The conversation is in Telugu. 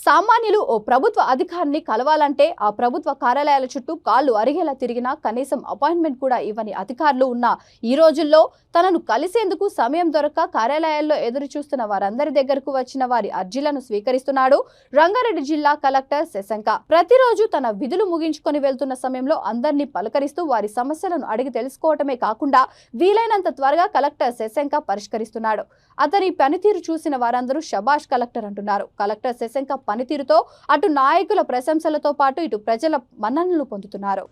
సామాన్యులు ఓ ప్రభుత్వ అధికారిని కలవాలంటే ఆ ప్రభుత్వ కార్యాలయాల చుట్టూ కాళ్ళు అరిగేలా తిరిగినా కనీసం అపాయింట్మెంట్ కూడా ఇవ్వని అధికారులు ఉన్న ఈ రోజుల్లో తనను కలిసేందుకు సమయం దొరక్క కార్యాలయాల్లో ఎదురు చూస్తున్న వారందరి దగ్గరకు వచ్చిన వారి అర్జీలను స్వీకరిస్తున్నాడు రంగారెడ్డి జిల్లా కలెక్టర్ శశాంక. ప్రతిరోజు తన విధులు ముగించుకొని వెళ్తున్న సమయంలో అందరినీ పలకరిస్తూ వారి సమస్యలను అడిగి తెలుసుకోవటమే కాకుండా వీలైనంత త్వరగా కలెక్టర్ శశాంక పరిష్కరిస్తున్నాడు. అతని పనితీరు చూసిన వారందరూ శబాష్ కలెక్టర్ అంటున్నారు. కలెక్టర్ శశాంక పనితీరుతో అటు నాయకుల ప్రశంసలతో పాటు ఇటు ప్రజల మన్ననలు పొందుతున్నారు.